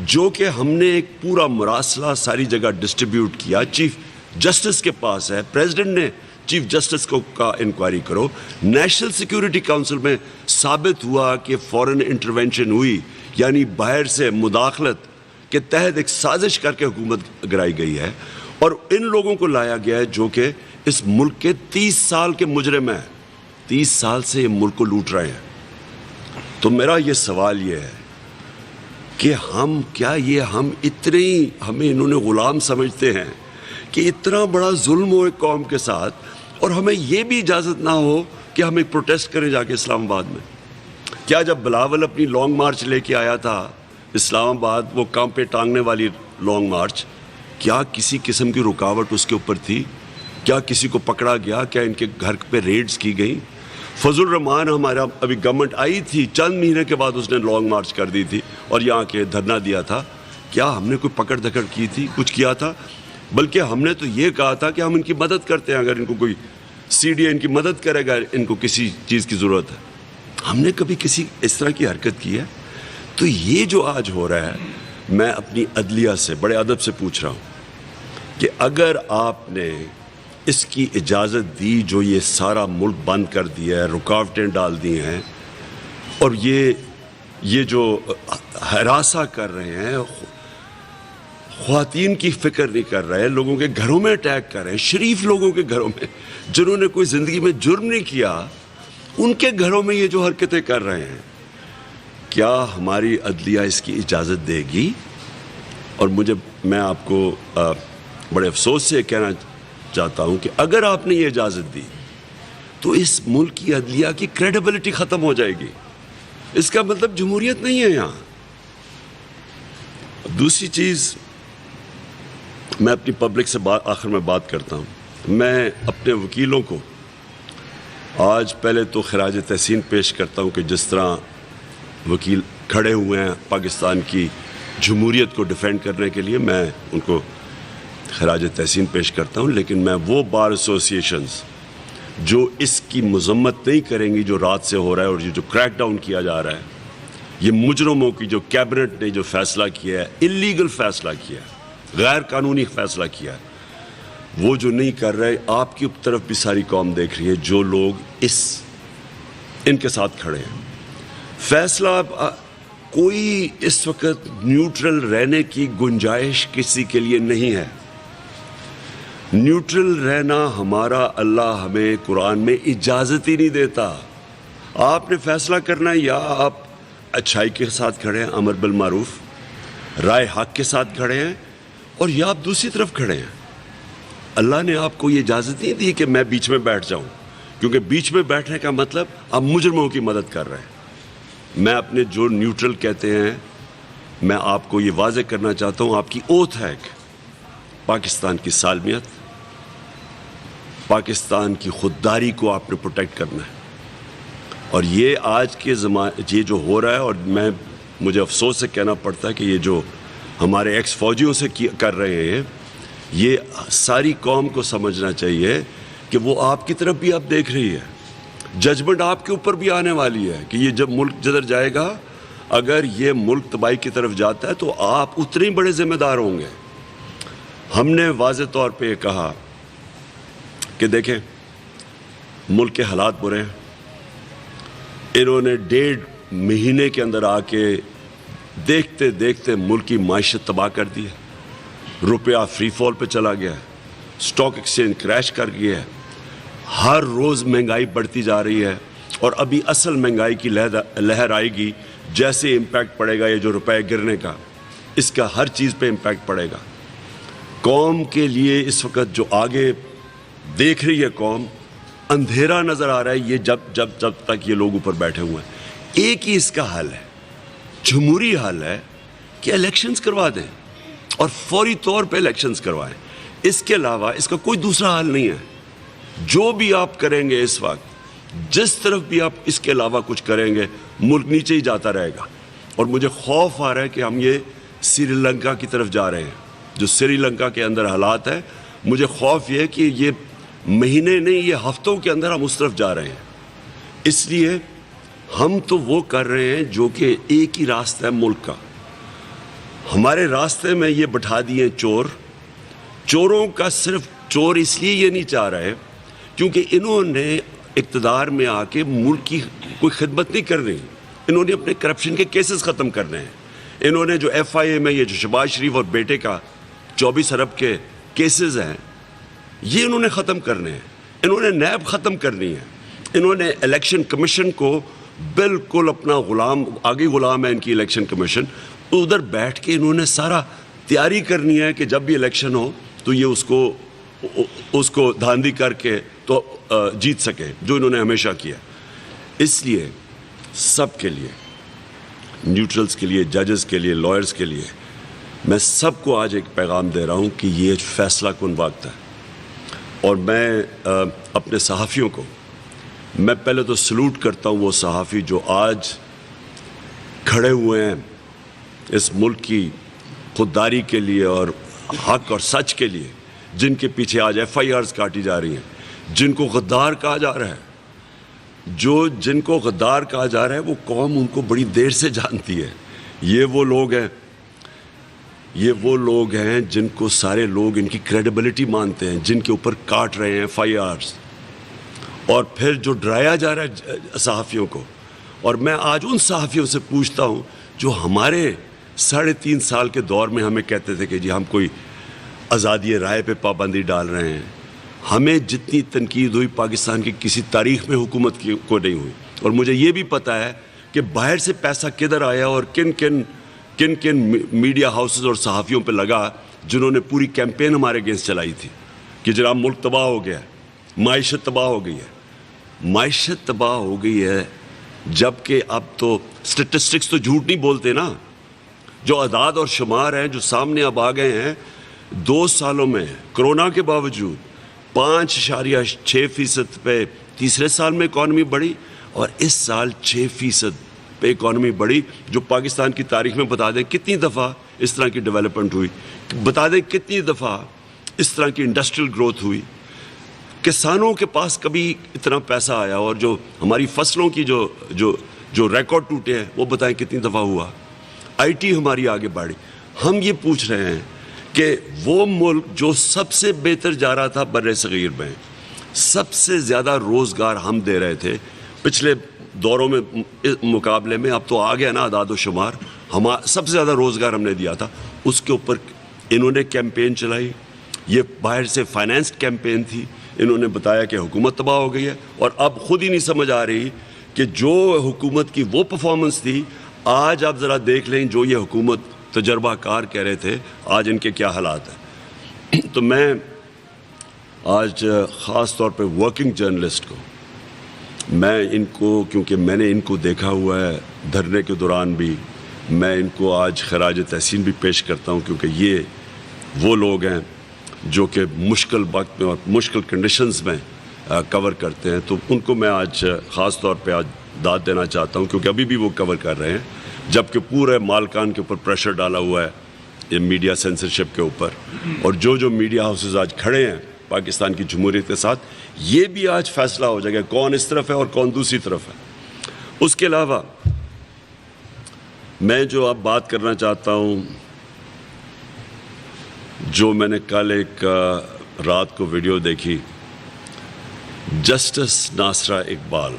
جو کہ ہم نے ایک پورا مراسلہ ساری جگہ ڈسٹریبیوٹ کیا، چیف جسٹس کے پاس ہے، پریزیڈنٹ نے چیف جسٹس کو کا انکوائری کرو، نیشنل سیکیورٹی کونسل میں ثابت ہوا کہ فورن انٹرونشن ہوئی، یعنی باہر سے مداخلت کے تحت ایک سازش کر کے حکومت گرائی گئی ہے، اور ان لوگوں کو لایا گیا ہے جو کہ اس ملک کے 30 سال کے مجرم ہیں، 30 سال سے یہ ملک کو لوٹ رہے ہیں۔ تو میرا یہ سوال یہ ہے کہ ہم اتنے ہمیں انہوں نے غلام سمجھتے ہیں کہ اتنا بڑا ظلم ہو ایک قوم کے ساتھ، اور ہمیں یہ بھی اجازت نہ ہو کہ ہم ایک پروٹیسٹ کریں جا کے اسلام آباد میں؟ کیا جب بلاول اپنی لانگ مارچ لے کے آیا تھا اسلام آباد، وہ کام پہ ٹانگنے والی لانگ مارچ، کیا کسی قسم کی رکاوٹ اس کے اوپر تھی؟ کیا کسی کو پکڑا گیا؟ کیا ان کے گھر پہ ریڈز کی گئیں؟ فضل الرحمان ہمارا ابھی گورنمنٹ آئی تھی، چند مہینے کے بعد اس نے لانگ مارچ کر دی تھی اور یہاں کے دھرنا دیا تھا، کیا ہم نے کوئی پکڑ دھکڑ کی تھی، کچھ کیا تھا؟ بلکہ ہم نے تو یہ کہا تھا کہ ہم ان کی مدد کرتے ہیں، اگر ان کو کوئی سی ڈی ان کی مدد کرے گا، ان کو کسی چیز کی ضرورت ہے۔ ہم نے کبھی کسی اس طرح کی حرکت کی ہے؟ تو یہ جو آج ہو رہا ہے، میں اپنی عدلیہ سے بڑے ادب سے پوچھ رہا ہوں کہ اگر آپ نے اس کی اجازت دی، جو یہ سارا ملک بند کر دیا ہے، رکاوٹیں ڈال دی ہیں، اور یہ جو ہراساں کر رہے ہیں، خواتین کی فکر نہیں کر رہے، لوگوں کے گھروں میں اٹیک کر رہے ہیں، شریف لوگوں کے گھروں میں جنہوں نے کوئی زندگی میں جرم نہیں کیا، ان کے گھروں میں یہ جو حرکتیں کر رہے ہیں، کیا ہماری عدلیہ اس کی اجازت دے گی؟ اور میں آپ کو بڑے افسوس سے کہنا چاہتا ہوں کہ اگر آپ نے یہ اجازت دی تو اس ملک کی عدلیہ کی کریڈیبلٹی ختم ہو جائے گی۔ اس کا مطلب جمہوریت نہیں ہے یہاں۔ دوسری چیز، میں اپنی پبلک سے آخر میں بات کرتا ہوں، میں اپنے وکیلوں کو آج پہلے تو خراج تحسین پیش کرتا ہوں کہ جس طرح وکیل کھڑے ہوئے ہیں پاکستان کی جمہوریت کو ڈیفینڈ کرنے کے لیے، میں ان کو خراج تحسین پیش کرتا ہوں، لیکن میں وہ بار ایسوسیشنز جو اس کی مذمت نہیں کریں گی جو رات سے ہو رہا ہے، اور یہ جو کریک ڈاؤن کیا جا رہا ہے، یہ مجرموں کی جو کیبنٹ نے جو فیصلہ کیا ہے، اللیگل فیصلہ کیا ہے، غیر قانونی فیصلہ کیا ہے، وہ جو نہیں کر رہے، آپ کی طرف بھی ساری قوم دیکھ رہی ہے، جو لوگ ان کے ساتھ کھڑے ہیں۔ فیصلہ کوئی اس وقت نیوٹرل رہنے کی گنجائش کسی کے لیے نہیں ہے۔ نیوٹرل رہنا ہمارا اللہ ہمیں قرآن میں اجازت ہی نہیں دیتا۔ آپ نے فیصلہ کرنا ہے، یا آپ اچھائی کے ساتھ کھڑے ہیں، امر بالمعروف، رائے حق کے ساتھ کھڑے ہیں، اور یا آپ دوسری طرف کھڑے ہیں۔ اللہ نے آپ کو یہ اجازت نہیں دی کہ میں بیچ میں بیٹھ جاؤں، کیونکہ بیچ میں بیٹھنے کا مطلب آپ مجرموں کی مدد کر رہے ہیں۔ میں اپنے جو نیوٹرل کہتے ہیں، میں آپ کو یہ واضح کرنا چاہتا ہوں، آپ کی اوتھ ہے کہ پاکستان کی سالمیت، پاکستان کی خودداری کو آپ نے پروٹیکٹ کرنا ہے۔ اور یہ آج کے یہ جو ہو رہا ہے، اور مجھے افسوس سے کہنا پڑتا ہے کہ یہ جو ہمارے ایکس فوجیوں سے کر رہے ہیں، یہ ساری قوم کو سمجھنا چاہیے کہ وہ آپ کی طرف بھی اب دیکھ رہی ہے، ججمنٹ آپ کے اوپر بھی آنے والی ہے کہ یہ جب ملک جدھر جائے گا، اگر یہ ملک تباہی کی طرف جاتا ہے تو آپ اتنے ہی بڑے ذمہ دار ہوں گے۔ ہم نے واضح طور پہ یہ کہا کہ دیکھیں ملک کے حالات برے ہیں، انہوں نے 1.5 مہینے کے اندر آ کے دیکھتے دیکھتے ملک کی معیشت تباہ کر دی ہے، روپیہ فری فال پہ چلا گیا ہے، اسٹاک ایکسچینج کریش کر گیا ہے، ہر روز مہنگائی بڑھتی جا رہی ہے، اور ابھی اصل مہنگائی کی لہر آئے گی، جیسے امپیکٹ پڑے گا یہ جو روپے گرنے کا، اس کا ہر چیز پہ امپیکٹ پڑے گا۔ قوم کے لیے اس وقت جو آگے دیکھ رہی ہے قوم، اندھیرا نظر آ رہا ہے، یہ جب تک یہ لوگ اوپر بیٹھے ہوئے ہیں۔ ایک ہی اس کا حل ہے، جمہوری حل ہے کہ الیکشنز کروا دیں، اور فوری طور پہ الیکشنز کروائیں۔ اس کے علاوہ اس کا کوئی دوسرا حل نہیں ہے۔ جو بھی آپ کریں گے اس وقت، جس طرف بھی آپ اس کے علاوہ کچھ کریں گے، ملک نیچے ہی جاتا رہے گا۔ اور مجھے خوف آ رہا ہے کہ ہم یہ سری لنکا کی طرف جا رہے ہیں، جو سری لنکا کے اندر حالات ہے، مجھے خوف یہ ہے کہ یہ مہینے نہیں، یہ ہفتوں کے اندر ہم اس طرف جا رہے ہیں۔ اس لیے ہم تو وہ کر رہے ہیں جو کہ ایک ہی راستہ ہے ملک کا، ہمارے راستے میں یہ بٹھا دیے چور. چوروں کا صرف چور اس لیے یہ نہیں چاہ رہے کیونکہ انہوں نے اقتدار میں آ کے ملک کی کوئی خدمت نہیں کرنی. انہوں نے اپنے کرپشن کے کیسز ختم کرنے ہیں. انہوں نے جو ایف آئی اے میں یہ جو شہباز شریف اور بیٹے کا 24 ارب کے کیسز ہیں یہ انہوں نے ختم کرنے ہیں. انہوں نے نیب ختم کرنی ہے. انہوں نے الیکشن کمیشن کو بالکل اپنا غلام, آگے غلام ہے ان کی الیکشن کمیشن. ادھر بیٹھ کے انہوں نے سارا تیاری کرنی ہے کہ جب بھی الیکشن ہو تو یہ اس کو دھاندلی کر کے تو جیت سکے, جو انہوں نے ہمیشہ کیا. اس لیے سب کے لیے, نیوٹرلز کے لیے, ججز کے لیے, لائرز کے لیے, میں سب کو آج ایک پیغام دے رہا ہوں کہ یہ فیصلہ کن وقت ہے. اور میں اپنے صحافیوں کو, میں پہلے تو سلوٹ کرتا ہوں وہ صحافی جو آج کھڑے ہوئے ہیں اس ملک کی خودداری کے لیے اور حق اور سچ کے لیے, جن کے پیچھے آج ایف آئی آرز کاٹی جا رہی ہیں, جن کو غدار کہا جا رہا ہے. جن کو غدار کہا جا رہا ہے وہ قوم ان کو بڑی دیر سے جانتی ہے. یہ وہ لوگ ہیں جن کو سارے لوگ ان کی کریڈیبلٹی مانتے ہیں, جن کے اوپر کاٹ رہے ہیں ایف آئی آرز, اور پھر جو ڈرایا جا رہا ہے صحافیوں کو. اور میں آج ان صحافیوں سے پوچھتا ہوں جو ہمارے 3.5 سال کے دور میں ہمیں کہتے تھے کہ جی ہم کوئی آزادی رائے پہ پابندی ڈال رہے ہیں. ہمیں جتنی تنقید ہوئی پاکستان کی کسی تاریخ میں حکومت کو نہیں ہوئی. اور مجھے یہ بھی پتہ ہے کہ باہر سے پیسہ کدھر آیا اور کن میڈیا ہاؤسز اور صحافیوں پہ لگا جنہوں نے پوری کیمپین ہمارے اگینسٹ چلائی تھی کہ جناب ملک تباہ ہو گیا ہے, معیشت تباہ ہو گئی ہے. معیشت تباہ ہو گئی ہے جبکہ اب تو سٹیٹسٹکس تو جھوٹ نہیں بولتے نا. جو اعداد اور شمار ہیں جو سامنے اب آ گئے ہیں, 2 سالوں میں کرونا کے باوجود 5.6% پہ تیسرے سال میں اکانومی بڑھی, اور اس سال 6% پہ اکانومی بڑھی. جو پاکستان کی تاریخ میں بتا دیں کتنی دفعہ اس طرح کی ڈیولپمنٹ ہوئی, بتا دیں کتنی دفعہ اس طرح کی انڈسٹریل گروتھ ہوئی. کسانوں کے پاس کبھی اتنا پیسہ آیا, اور جو ہماری فصلوں کی جو ریکارڈ ٹوٹے ہیں وہ بتائیں کتنی دفعہ ہوا. آئی ٹی ہماری آگے بڑھی. ہم یہ پوچھ رہے ہیں کہ وہ ملک جو سب سے بہتر جا رہا تھا بر صغیر میں, سب سے زیادہ روزگار ہم دے رہے تھے پچھلے دوروں میں مقابلے میں, اب تو آ گیا نا اعداد و شمار, سب سے زیادہ روزگار ہم نے دیا تھا, اس کے اوپر انہوں نے کیمپین چلائی. یہ باہر سے فائنینس کیمپین تھی. انہوں نے بتایا کہ حکومت تباہ ہو گئی ہے, اور اب خود ہی نہیں سمجھ آ رہی کہ جو حکومت کی وہ پرفارمنس تھی, آج آپ ذرا دیکھ لیں جو یہ حکومت تجربہ کار کہہ رہے تھے آج ان کے کیا حالات ہیں. تو میں آج خاص طور پہ ورکنگ جرنلسٹ کو, میں ان کو, کیونکہ میں نے ان کو دیکھا ہوا ہے دھرنے کے دوران بھی, میں ان کو آج خراج تحسین بھی پیش کرتا ہوں, کیونکہ یہ وہ لوگ ہیں جو کہ مشکل وقت میں اور مشکل کنڈیشنز میں کور کرتے ہیں. تو ان کو میں آج خاص طور پہ آج داد دینا چاہتا ہوں, کیونکہ ابھی بھی وہ کور کر رہے ہیں, جبکہ پورے مالکان کے اوپر پریشر ڈالا ہوا ہے یہ میڈیا سینسرشپ کے اوپر. اور جو میڈیا ہاؤسز آج کھڑے ہیں پاکستان کی جمہوریت کے ساتھ, یہ بھی آج فیصلہ ہو جائے گا کون اس طرف ہے اور کون دوسری طرف ہے. اس کے علاوہ میں جو اب بات کرنا چاہتا ہوں, جو میں نے کل ایک رات کو ویڈیو دیکھی, جسٹس ناصرہ اقبال,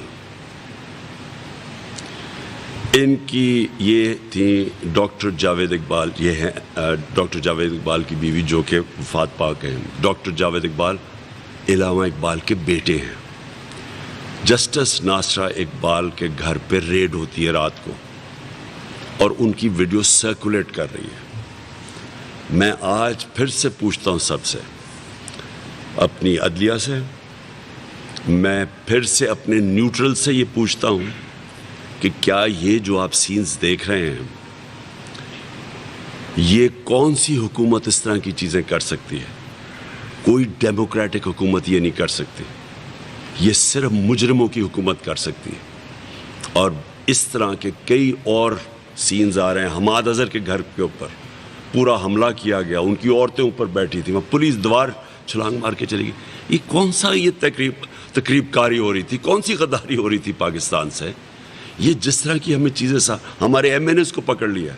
ان کی یہ تھی ڈاکٹر جاوید اقبال, یہ ہیں ڈاکٹر جاوید اقبال کی بیوی جو کہ وفات پاک ہیں. ڈاکٹر جاوید اقبال علامہ اقبال کے بیٹے ہیں. جسٹس ناصرہ اقبال کے گھر پہ ریڈ ہوتی ہے رات کو, اور ان کی ویڈیو سرکولیٹ کر رہی ہے. میں آج پھر سے پوچھتا ہوں سب سے, اپنی عدلیہ سے, میں پھر سے اپنے نیوٹرل سے یہ پوچھتا ہوں کہ کیا یہ جو آپ سینز دیکھ رہے ہیں, یہ کون سی حکومت اس طرح کی چیزیں کر سکتی ہے؟ کوئی ڈیموکریٹک حکومت یہ نہیں کر سکتی. یہ صرف مجرموں کی حکومت کر سکتی ہے. اور اس طرح کے کئی اور سینز آ رہے ہیں. حماد اظہر کے گھر کے اوپر پورا حملہ کیا گیا, ان کی عورتیں اوپر بیٹھی تھیں, وہ پولیس دیوار چھلانگ مار کے چلی گئی. یہ کون سا یہ تقریب کاری ہو رہی تھی, کون سی غداری ہو رہی تھی پاکستان سے؟ یہ جس طرح کی ہمیں چیزیں ہمارے ایم این ایز کو پکڑ لیا ہے,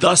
10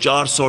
400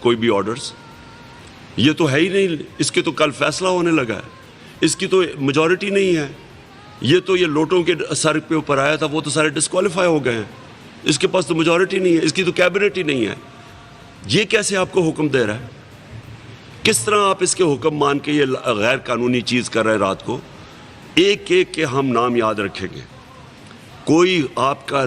کوئی بھی آرڈرز؟ یہ تو ہے ہی نہیں. اس کے تو کل فیصلہ ہونے لگا ہے. اس کی تو میجورٹی نہیں ہے. یہ لوٹوں کے سر پہ اوپر آیا تھا, وہ تو سارے ڈسکوالیفائی ہو گئے ہیں. اس کے پاس تو میجورٹی نہیں ہے. اس کی تو کیبنٹ ہی نہیں ہے. یہ کیسے آپ کو حکم دے رہا ہے؟ کس طرح آپ اس کے حکم مان کے یہ غیر قانونی چیز کر رہے ہیں رات کو؟ ایک ایک کے ہم نام یاد رکھیں گے. کوئی آپ کا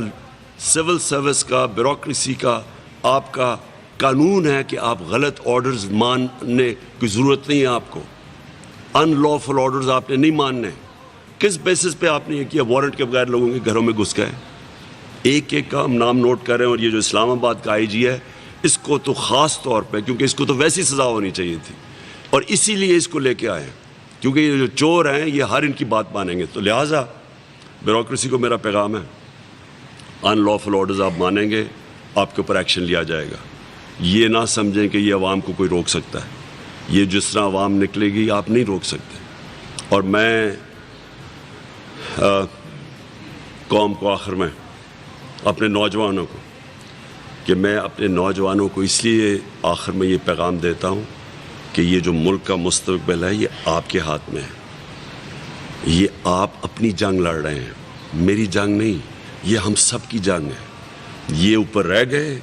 سول سروس کا, بیوروکریسی کا, آپ کا قانون ہے کہ آپ غلط آرڈرز ماننے کی ضرورت نہیں ہے. آپ کو ان لافل آرڈرز آپ نے نہیں ماننے. کس بیسس پہ آپ نے یہ کیا؟ وارنٹ کے بغیر لوگوں کے گھروں میں گھس گئے. ایک ایک کا ہم نام نوٹ کر رہے ہیں. اور یہ جو اسلام آباد کا آئی جی ہے, اس کو تو خاص طور پہ, کیونکہ اس کو تو ویسی سزا ہونی چاہیے تھی, اور اسی لیے اس کو لے کے آئے ہیں, کیونکہ یہ جو چور ہیں یہ ہر ان کی بات مانیں گے. تو لہٰذا بیوروکریسی کو میرا پیغام ہے, ان لافل آرڈرز آپ مانیں گے, آپ کے اوپر ایکشن لیا جائے گا. یہ نہ سمجھیں کہ یہ عوام کو کوئی روک سکتا ہے. یہ جس طرح عوام نکلے گی آپ نہیں روک سکتے. اور میں قوم کو آخر میں اپنے نوجوانوں کو, کہ میں اپنے نوجوانوں کو اس لیے آخر میں یہ پیغام دیتا ہوں کہ یہ جو ملک کا مستقبل ہے یہ آپ کے ہاتھ میں ہے. یہ آپ اپنی جنگ لڑ رہے ہیں, میری جنگ نہیں. یہ ہم سب کی جنگ ہے. یہ اوپر رہ گئے,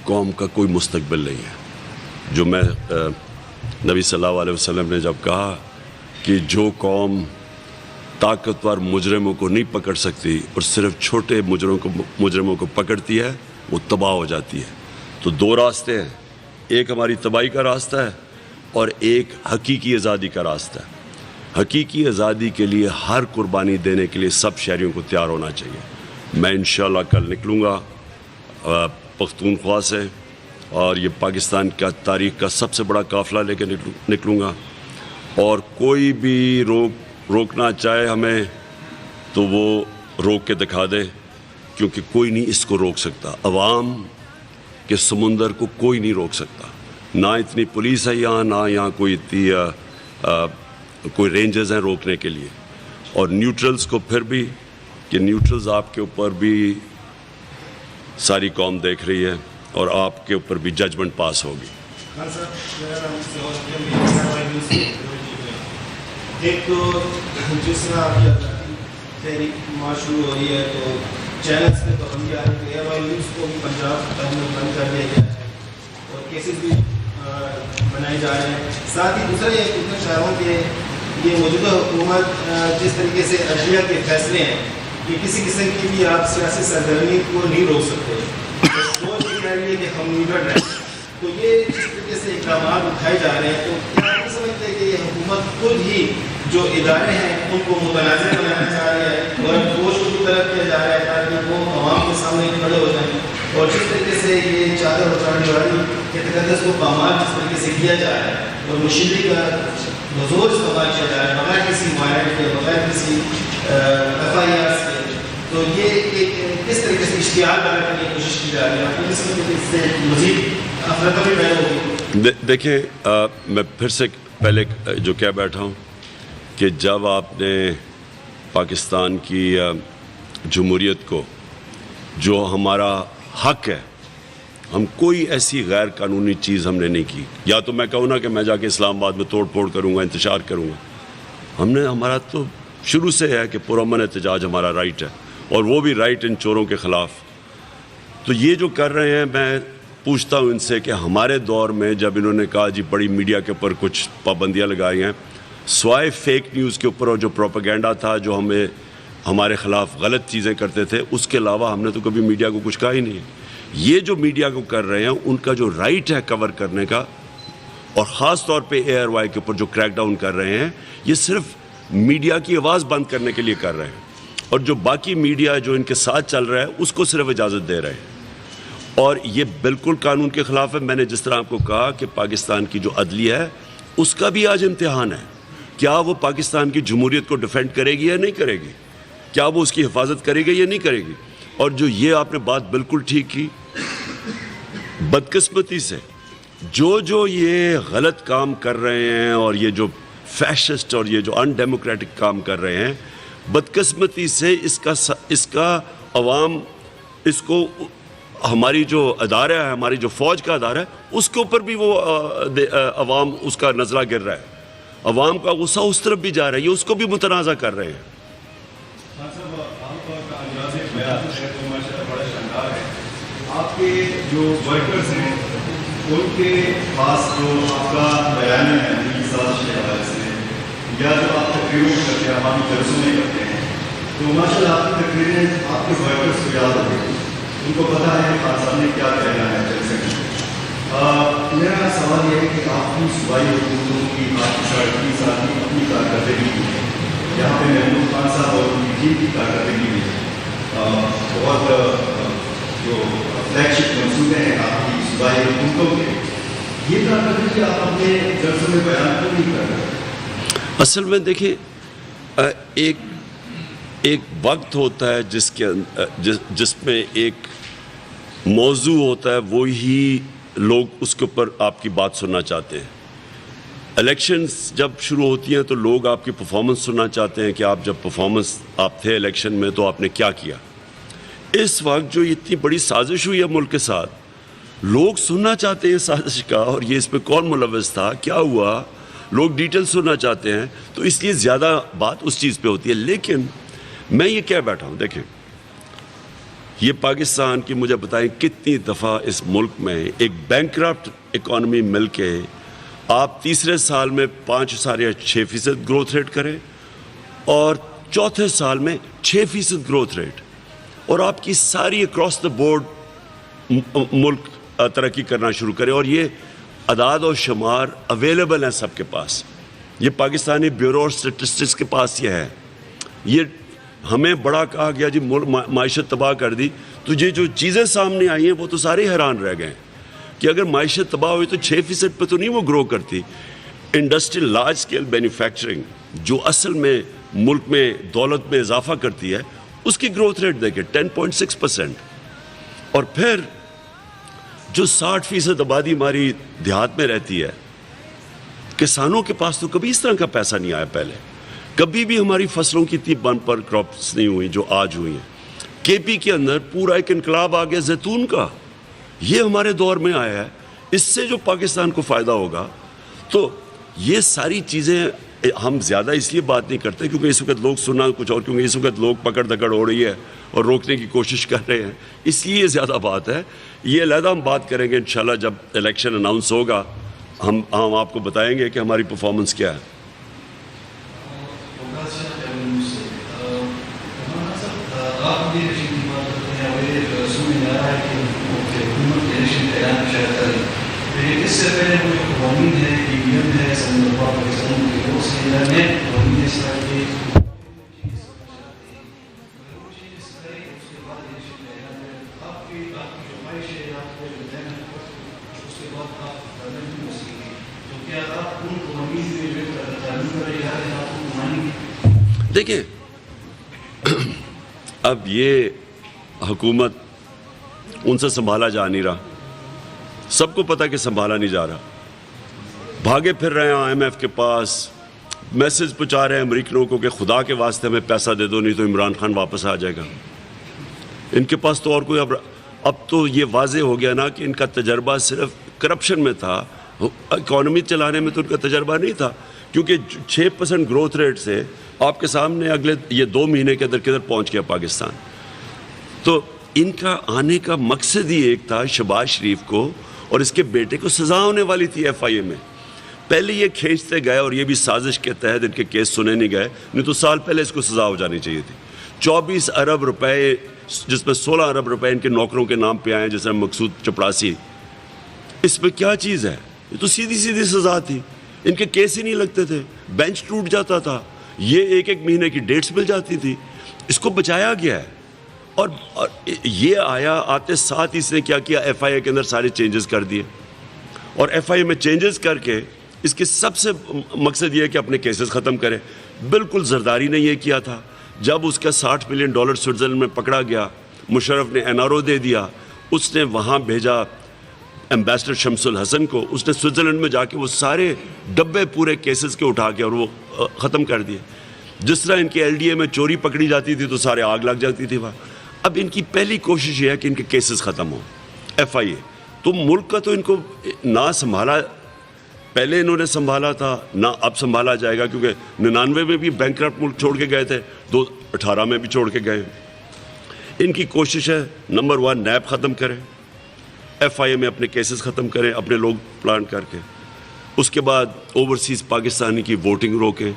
قوم کا کوئی مستقبل نہیں ہے. جو میں نبی صلی اللہ علیہ وسلم نے جب کہا کہ جو قوم طاقتور مجرموں کو نہیں پکڑ سکتی اور صرف چھوٹے مجرموں کو پکڑتی ہے, وہ تباہ ہو جاتی ہے. تو دو راستے ہیں, ایک ہماری تباہی کا راستہ ہے اور ایک حقیقی آزادی کا راستہ ہے. حقیقی آزادی کے لیے ہر قربانی دینے کے لیے سب شہریوں کو تیار ہونا چاہیے. میں انشاءاللہ کل نکلوں گا پختونخوا سے, اور یہ پاکستان کا تاریخ کا سب سے بڑا قافلہ لے کے نکلوں گا. اور کوئی بھی روکنا چاہے ہمیں تو وہ روک کے دکھا دے, کیونکہ کوئی نہیں اس کو روک سکتا. عوام کے سمندر کو کوئی نہیں روک سکتا. نہ اتنی پولیس ہے یہاں, نہ یہاں کوئی رینجرز ہیں روکنے کے لیے. اور نیوٹرلز کو پھر بھی, کہ نیوٹرلز آپ کے اوپر بھی ساری قوم دیکھ رہی ہے اور آپ کے اوپر بھی ججمنٹ پاس ہوگی. ایک تو جس طرح آپ کی تحریک شروع ہو رہی ہے تو چینلز پہ پابندی آ رہی ہے, AY نیوز کو بھی پنجاب میں بند کر دیا گیا ہے اور کیسز بھی بنائے جا رہے ہیں. ساتھ ہی دوسرا یہ پوچھنا چاہ رہا ہوں کہ یہ موجودہ حکومت جس طریقے سے عدلیہ کے فیصلے ہیں کہ کسی قسم کی بھی آپ سیاسی سرگرمی کو نہیں روک سکتے. سوچ یہ کہہ رہی ہے کہ ہم نیوٹرل ہیں, تو یہ جس طریقے سے اقدامات اٹھائے جا رہے ہیں, تو کیا آپ سمجھتے ہیں کہ یہ حکومت خود ہی جو ادارے ہیں ان کو متنازع بنانا چاہ رہی ہے اور فوج کو بھی طلب کیا جا رہا ہے تاکہ وہ عوام کے سامنے کھڑے ہو جائیں, اور جس طریقے سے یہ چادر اتارنے والی کے تقدس کو پامال جس طریقے سے کیا جا رہا ہے اور مشیری کا بزور استعمال کیا جا رہا ہے بغیر کسی معاہدے کے, بغیر کسی FIR کے, تو یہ ایک کس طریقے سے اشتعال پیدا کرنے کی کوشش کی جا رہی ہے؟ آپ کو سمجھتے کہ اس سے مزید افراتفری پیدا ہوگی؟ دیکھیں, میں پھر سے پہلے جو کہہ بیٹھا ہوں کہ جب آپ نے پاکستان کی جمہوریت کو, جو ہمارا حق ہے, ہم کوئی ایسی غیر قانونی چیز ہم نے نہیں کی. یا تو میں کہوں نا کہ میں جا کے اسلام آباد میں توڑ پھوڑ کروں گا, انتشار کروں گا. ہمارا تو شروع سے ہے کہ پرامن احتجاج ہمارا رائٹ ہے, اور وہ بھی رائٹ ان چوروں کے خلاف. تو یہ جو کر رہے ہیں, میں پوچھتا ہوں ان سے کہ ہمارے دور میں جب انہوں نے کہا جی بڑی میڈیا کے اوپر کچھ پابندیاں لگائی ہیں, سوائے فیک نیوز کے اوپر اور جو پروپیگنڈا تھا جو ہمارے خلاف غلط چیزیں کرتے تھے, اس کے علاوہ ہم نے تو کبھی میڈیا کو کچھ کہا ہی نہیں. یہ جو میڈیا کو کر رہے ہیں ان کا جو رائٹ ہے کور کرنے کا, اور خاص طور پہ ARY کے اوپر جو کریک ڈاؤن کر رہے ہیں, یہ صرف میڈیا کی آواز بند کرنے کے لیے کر رہے ہیں, اور جو باقی میڈیا جو ان کے ساتھ چل رہا ہے اس کو صرف اجازت دے رہے ہیں. اور یہ بالکل قانون کے خلاف ہے. میں نے جس طرح آپ کو کہا کہ پاکستان کی جو عدلیہ ہے اس کا بھی آج امتحان ہے. کیا وہ پاکستان کی جمہوریت کو ڈیفینڈ کرے گی یا نہیں کرے گی؟ کیا وہ اس کی حفاظت کرے گی یا نہیں کرے گی؟ اور جو یہ آپ نے بات بالکل ٹھیک کی, بدقسمتی سے جو یہ غلط کام کر رہے ہیں اور یہ جو فیشسٹ اور یہ جو ان ڈیموکریٹک کام کر رہے ہیں, بدقسمتی سے اس کا عوام اس کو ہماری جو ادارہ ہے, ہماری جو فوج کا ادارہ ہے, اس کے اوپر بھی وہ عوام اس کا نزلہ گر رہا ہے, عوام کا غصہ اس طرف بھی جا رہا ہے, یہ اس کو بھی متنازع کر رہے ہیں. آپ کے جو ورکرز ہیں ان کے پاس جو آپ کا بیان ہے کی سازش کے حوالے سے یا جو آپ تقریروں میں کرتے ہیں, عوامی جلسوں میں کرتے ہیں, تو ماشاء اللہ آپ کی تقریریں آپ کے ورکرز کو یاد ہوتی ہیں, ان کو پتہ ہے کہ خان صاحب نے کیا کہنا ہے جلسے میں. میرا سوال یہ ہے کہ آپ کی صوبائی حکومتوں کی آپ کی ساڑھے 30 سال کی اپنی کارکردگی کی ہے, یہاں پہ محمود خان صاحب اور ان کی ٹیم کی کارکردگی بھی ہے, بہت جو فلیگ شپ منصوبے ہیں آپ کی صوبائی حکومتوں کے, یہ کارکردگی آپ اپنے جلسوں میں بیان کیوں نہیں کر رہے؟ اصل میں دیکھیں, ایک وقت ہوتا ہے جس میں ایک موضوع ہوتا ہے, وہی لوگ اس کے اوپر آپ کی بات سننا چاہتے ہیں. الیکشنز جب شروع ہوتی ہیں تو لوگ آپ کی پرفارمنس سننا چاہتے ہیں کہ آپ جب پرفارمنس آپ تھے الیکشن میں تو آپ نے کیا کیا. اس وقت جو اتنی بڑی سازش ہوئی ہے ملک کے ساتھ, لوگ سننا چاہتے ہیں سازش کا, اور یہ اس پہ کون ملوث تھا, کیا ہوا, لوگ ڈیٹیل سننا چاہتے ہیں, تو اس لیے زیادہ بات اس چیز پہ ہوتی ہے. لیکن میں یہ کہہ بیٹھا ہوں, دیکھیں یہ پاکستان کی مجھے بتائیں کتنی دفعہ اس ملک میں ایک بینکرپٹ اکانومی مل کے آپ تیسرے سال میں 5.6% گروتھ ریٹ کریں اور چوتھے سال میں 6% گروتھ ریٹ, اور آپ کی ساری اکراس دا بورڈ ملک ترقی کرنا شروع کرے. اور یہ اعداد و شمار اویلیبل ہیں سب کے پاس, یہ پاکستانی بیورو اور اسٹیٹسٹکس کے پاس یہ ہے. یہ ہمیں بڑا کہا گیا جی معیشت تباہ کر دی, تو یہ جو چیزیں سامنے آئی ہیں وہ تو سارے حیران رہ گئے کہ اگر معیشت تباہ ہوئی تو 6% پہ تو نہیں وہ گرو کرتی. انڈسٹریل لارج اسکیل مینوفیکچرنگ جو اصل میں ملک میں دولت میں اضافہ کرتی ہے, اس کی گروتھ ریٹ دیکھیں 10.6%. اور پھر جو 60% آبادی ہماری دیہات میں رہتی ہے, کسانوں کے پاس تو کبھی اس طرح کا پیسہ نہیں آیا پہلے, کبھی بھی ہماری فصلوں کی اتنی بمپر کراپس نہیں ہوئی جو آج ہوئی ہیں. کے پی کے اندر پورا ایک انقلاب آ گیا زیتون کا, یہ ہمارے دور میں آیا ہے, اس سے جو پاکستان کو فائدہ ہوگا. تو یہ ساری چیزیں ہم زیادہ اس لیے بات نہیں کرتے کیونکہ اس وقت لوگ سننا کچھ اور, کیونکہ اس وقت لوگ پکڑ دکڑ ہو رہی ہے اور روکنے کی کوشش کر رہے ہیں, اس لیے زیادہ بات ہے. یہ علیحدہ ہم بات کریں گے انشاءاللہ جب الیکشن اناؤنس ہوگا, ہم آپ کو بتائیں گے کہ ہماری پرفارمنس کیا ہے. اس سے پہلے مجھے قوانین ہے, ایویم ہے, سنجوبہ پاکستان کے دوست ہیں, میں قوانین اس طرح کے آپ کی جو خواہش ہے, آپ کو جو ذہن ہے, اس کے بعد آپ نہیں ہو سکیں گے, تو کیا آپ ان قوانین میں جو تعلیم کر رہے ہیں آپ کو مانیں گے؟ دیکھیں اب یہ حکومت ان سے سنبھالا جا نہیں رہا, سب کو پتہ کہ سنبھالا نہیں جا رہا, بھاگے پھر رہے ہیں آئی ایم ایف کے پاس, میسج پہنچا رہے ہیں امریکنوں کو کہ خدا کے واسطے ہمیں پیسہ دے دو نہیں تو عمران خان واپس آ جائے گا. ان کے پاس تو اور کوئی اب تو یہ واضح ہو گیا نا کہ ان کا تجربہ صرف کرپشن میں تھا, اکانومی چلانے میں تو ان کا تجربہ نہیں تھا, کیونکہ 6% گروتھ ریٹ سے آپ کے سامنے اگلے یہ 2 مہینے کے اندر کدھر پہنچ گیا پاکستان. تو ان کا آنے کا مقصد ہی ایک تھا, شہباز شریف کو اور اس کے بیٹے کو سزا ہونے والی تھی ایف آئی اے میں. پہلے یہ کھینچتے گئے اور یہ بھی سازش کے تحت ان کے کیس سنے نہیں گئے, نہیں تو سال پہلے اس کو سزا ہو جانی چاہیے تھی. 24 ارب روپے جس میں 16 ارب روپے ان کے نوکروں کے نام پہ آئے ہیں, جیسے مقصود چپڑاسی, اس میں کیا چیز ہے؟ یہ تو سیدھی سزا تھی, ان کے کیس ہی نہیں لگتے تھے, بینچ ٹوٹ جاتا تھا, یہ ایک مہینے کی ڈیٹس مل جاتی تھی. اس کو بچایا گیا ہے. اور یہ آیا آتے ساتھ اس نے کیا کیا, ایف آئی اے کے اندر سارے چینجز کر دیے, اور ایف آئی اے میں چینجز کر کے اس کے سب سے مقصد یہ ہے کہ اپنے کیسز ختم کرے. بالکل زرداری نے یہ کیا تھا, جب اس کا $60 ملین سوئٹزرلینڈ میں پکڑا گیا, مشرف نے این آر او دے دیا, اس نے وہاں بھیجا ایمبیسڈر شمس الحسن کو, اس نے سوئٹزرلینڈ میں جا کے وہ سارے ڈبے پورے کیسز کے اٹھا کے اور وہ ختم کر دیے. جس طرح ان کے ایل ڈی اے میں چوری پکڑی جاتی تھی تو سارے آگ لگ جاتی تھی وہاں, اب ان کی پہلی کوشش یہ ہے کہ ان کے کیسز ختم ہوں. FIA تو ملک کا تو ان کو نہ سنبھالا، پہلے انہوں نے سنبھالا تھا نہ اب سنبھالا جائے گا، کیونکہ 99 میں بھی بینکرپٹ ملک چھوڑ کے گئے تھے، 2018 میں بھی چھوڑ کے گئے. ان کی کوشش ہے نمبر 1 نیب ختم کریں، FIA میں اپنے کیسز ختم کریں اپنے لوگ پلانٹ کر کے. اس کے بعد اوورسیز پاکستانی کی ووٹنگ روکیں.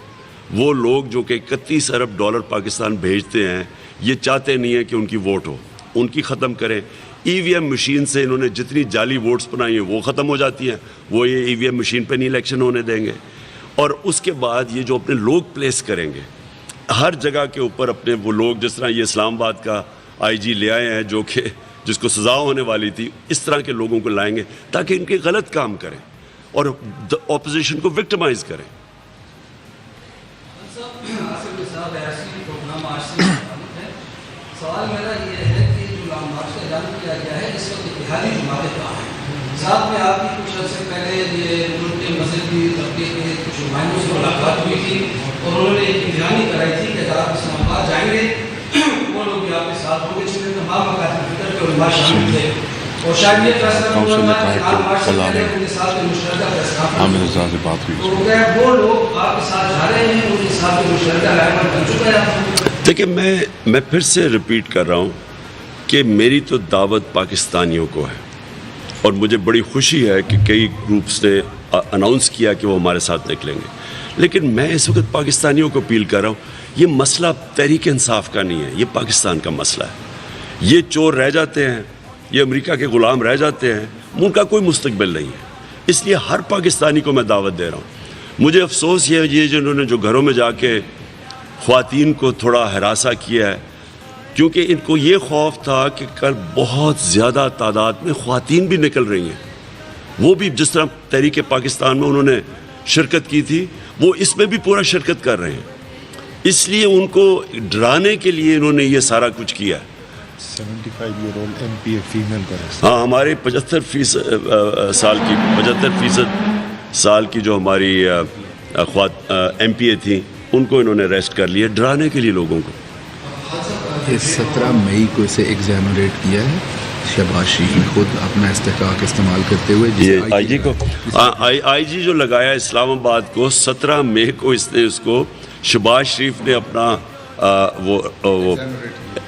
وہ لوگ جو کہ $31 ارب پاکستان بھیجتے ہیں، یہ چاہتے نہیں ہیں کہ ان کی ووٹ ہو، ان کی ختم کریں. EVM مشین سے انہوں نے جتنی جعلی ووٹس بنائی ہیں وہ ختم ہو جاتی ہیں، وہ یہ EVM مشین پہ نہیں الیکشن ہونے دیں گے. اور اس کے بعد یہ جو اپنے لوگ پلیس کریں گے ہر جگہ کے اوپر، اپنے وہ لوگ جس طرح یہ اسلام آباد کا IG لے آئے ہیں جو کہ جس کو سزا ہونے والی تھی، اس طرح کے لوگوں کو لائیں گے تاکہ ان کے غلط کام کریں اور اپوزیشن کو وکٹمائز کریں. سوال میرا یہ ہے کہ جو لانگ مارچ کا اعلان کیا گیا ہے اس وقت اتحادی جماعتیں کہاں ہیں؟ ساتھ میں آپ کی کچھ عرصے پہلے یہ ملک کے مذہبی طبقے کے کچھ نمائندوں سے ملاقات ہوئی تھی اور انہوں نے ایک امتحانی کرائی تھی کہ اگر آپ اسلام آباد جائیں گے وہ لوگ بھی آپ کے ساتھ ہوں گے، چونکہ تمام مکاتب فکر کے علماء شامل تھے اور شاید یہ فیصلہ ہوا تھا کہ لانگ مارچ سے پہلے ان کے ساتھ مشترکہ فیصلہ تو کیا وہ لوگ آپ کے ساتھ جا رہے ہیں، ان کے ساتھ مشترکہ رہنما بن چکا ہے؟ دیکھیں میں پھر سے ریپیٹ کر رہا ہوں کہ میری تو دعوت پاکستانیوں کو ہے اور مجھے بڑی خوشی ہے کہ کئی گروپس نے اناؤنس کیا کہ وہ ہمارے ساتھ نکلیں گے. لیکن میں اس وقت پاکستانیوں کو اپیل کر رہا ہوں، یہ مسئلہ تحریک انصاف کا نہیں ہے، یہ پاکستان کا مسئلہ ہے. یہ چور رہ جاتے ہیں، یہ امریکہ کے غلام رہ جاتے ہیں، ان کا کوئی مستقبل نہیں ہے. اس لیے ہر پاکستانی کو میں دعوت دے رہا ہوں. مجھے افسوس یہ جنہوں نے جو گھروں میں جا کے خواتین کو تھوڑا ہراساں کیا ہے، کیونکہ ان کو یہ خوف تھا کہ کل بہت زیادہ تعداد میں خواتین بھی نکل رہی ہیں، وہ بھی جس طرح تحریک پاکستان میں انہوں نے شرکت کی تھی وہ اس میں بھی پورا شرکت کر رہے ہیں. اس لیے ان کو ڈرانے کے لیے انہوں نے یہ سارا کچھ کیا ہے. 75-year-old MPA female کا ہاں، ہمارے 75% سال کی جو ہماری MPA تھیں ان کو انہوں نے اریسٹ کر لیا ڈرانے کے لیے لوگوں کو. 17 مئی کو اسے ایگزامریٹ کیا ہے شہباز شریف نے خود اپنا استحقاق استعمال کرتے ہوئے. یہ IG کو IG جو لگایا اسلام آباد کو 17 مئی کو اس کو شہباز شریف نے اپنا وہ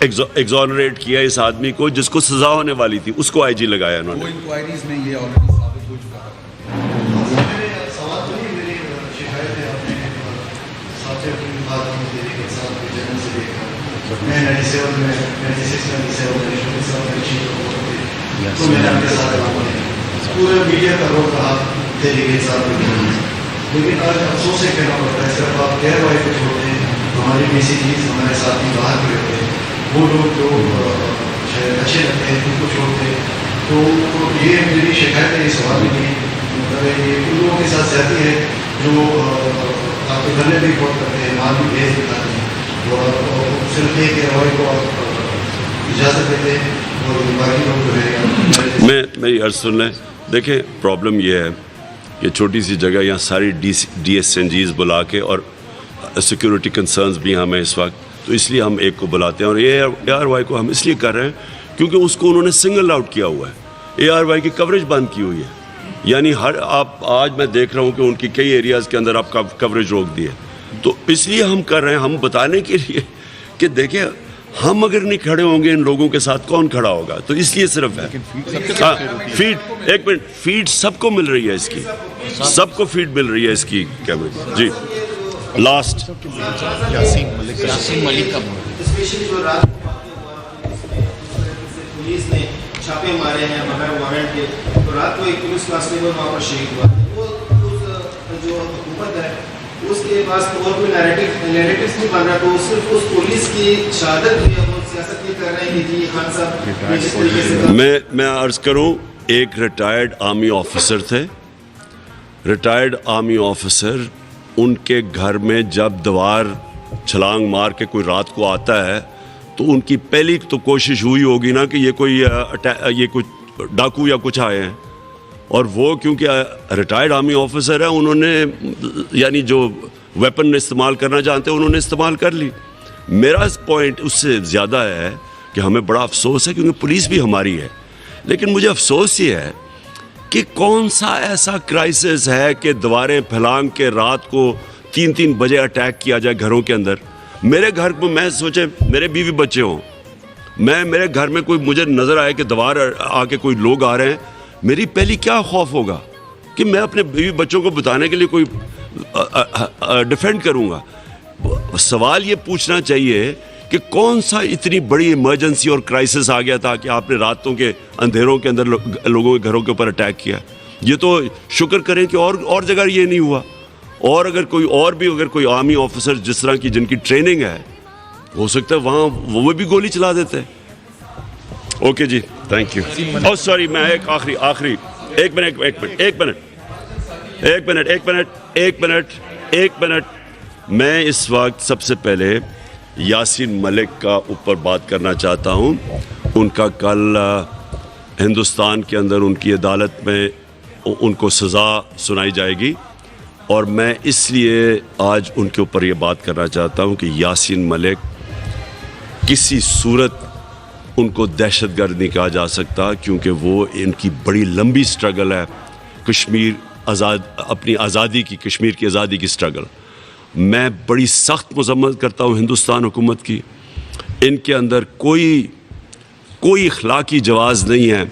ایگزونریٹ کیا اس آدمی کو جس کو سزا ہونے والی تھی، اس کو IG لگایا انہوں نے. انکوائریز میں یہ آلریڈی ثابت ہو چکا ہے. میں 97 میں 96 تو میں نے آپ کے ساتھ کام کیا، پورے میڈیا کا رول رہا تحریک انصاف میں. لیکن آج افسوس سے کہنا پڑتا ہے صرف آپ غیر وائی کو چھوڑتے ہیں، ہماری BCGs ہمارے ساتھی باہر بھی ہوتے ہیں، وہ لوگ جو شاید اچھے لگتے ہیں ان کو چھوڑتے ہیں. تو یہ میری شکایت ہے، یہ سوال بھی نہیں، مطلب یہ ان لوگوں کے ساتھ زیادتی ہے جو آپ کے گھر بھی رپورٹ کرتے ہیں، مال بھی بھیج دکھاتے ہیں اور صرف ایک روائی کو آپ اجازت دیتے ہیں اور باقی لوگ جو ہے میری عرض سن لیں. دیکھیں پرابلم یہ ہے کہ چھوٹی سی جگہ یہاں ساری DSNGs بلا کے اور سیکورٹی کنسرنز بھی ہمیں اس وقت، تو اس لیے ہم ایک کو بلاتے ہیں اور ARY کو ہم اس لیے کر رہے ہیں کیونکہ اس کو انہوں نے سنگل آؤٹ کیا ہوا ہے. ARY کی کوریج بند کی ہوئی ہے، یعنی آج میں دیکھ رہا ہوں کہ ان کی کئی ایریاز کے اندر آپ کوریج روک دی ہے. تو اس لیے ہم کر رہے ہیں، ہم بتانے کے لیے کہ دیکھیں ہم اگر نہیں کھڑے ہوں گے ان لوگوں کے ساتھ کون کھڑا ہوگا. تو اس لیے صرف ہے ایک منٹ فیڈ سب کو مل رہی ہے، اس کی سب کو فیڈ مل رہی ہے اس کی کیمرے. جی لاسٹ یاسین ملک کا اسپیشلی جو رات پولیس نے چھاپے مارے ہیں بغیر وارنٹ کے، تو رات کو ایک پولیس کانسٹیبل وہاں پر شہید ہوا. وہ جو حکومت ہے اس کے پاس اور کوئی نیریٹیوز نہیں بن رہا، تو صرف اس پولیس کی شہادت بھی وہ سیاست یہ کر رہے ہیں کہ جی خان صاحب جس طریقے سے میں عرض کروں، ایک ریٹائرڈ آرمی آفیسر تھے، ریٹائرڈ آرمی آفیسر، ان کے گھر میں جب دیوار چھلانگ مار کے کوئی رات کو آتا ہے تو ان کی پہلی تو کوشش ہوئی ہوگی نا کہ یہ کوئی ڈاکو یا کچھ آئے ہیں، اور وہ کیونکہ ریٹائرڈ آرمی آفیسر ہے انہوں نے یعنی جو ویپن استعمال کرنا جانتے ہیں انہوں نے استعمال کر لی. میرا پوائنٹ اس سے زیادہ ہے کہ ہمیں بڑا افسوس ہے کیونکہ پولیس بھی ہماری ہے، لیکن مجھے افسوس یہ ہے کہ کون سا ایسا کرائسس ہے کہ دیواریں پھلانگ کے رات کو 3 بجے اٹیک کیا جائے گھروں کے اندر. میرے گھر کو میں سوچے میرے بیوی بچے ہوں، میرے گھر میں کوئی مجھے نظر آئے کہ دیوار آ کے کوئی لوگ آ رہے ہیں، میری پہلی کیا خوف ہوگا کہ میں اپنے بیوی بچوں کو بتانے کے لیے کوئی ڈیفینڈ کروں گا. سوال یہ پوچھنا چاہیے کہ کون سا اتنی بڑی ایمرجنسی اور کرائسس آ گیا تھا کہ آپ نے راتوں کے اندھیروں کے اندر لوگوں کے گھروں کے اوپر اٹیک کیا. یہ تو شکر کریں کہ اور جگہ یہ نہیں ہوا. اور اگر کوئی آرمی آفیسر جس طرح کی جن کی ٹریننگ ہے، ہو سکتا ہے وہاں وہ بھی گولی چلا دیتے. اوکے جی، تھینک یو. اور سوری، میں ایک منٹ میں اس وقت سب سے پہلے یاسین ملک کا اوپر بات کرنا چاہتا ہوں. ان کا کل ہندوستان کے اندر ان کی عدالت میں ان کو سزا سنائی جائے گی، اور میں اس لیے آج ان کے اوپر یہ بات کرنا چاہتا ہوں کہ یاسین ملک کسی صورت ان کو دہشت گرد نہیں کہا جا سکتا، کیونکہ وہ ان کی بڑی لمبی سٹرگل ہے اپنی آزادی کی، کشمیر کی آزادی کی سٹرگل. میں بڑی سخت مذمت کرتا ہوں ہندوستان حکومت کی. ان کے اندر کوئی اخلاقی جواز نہیں ہے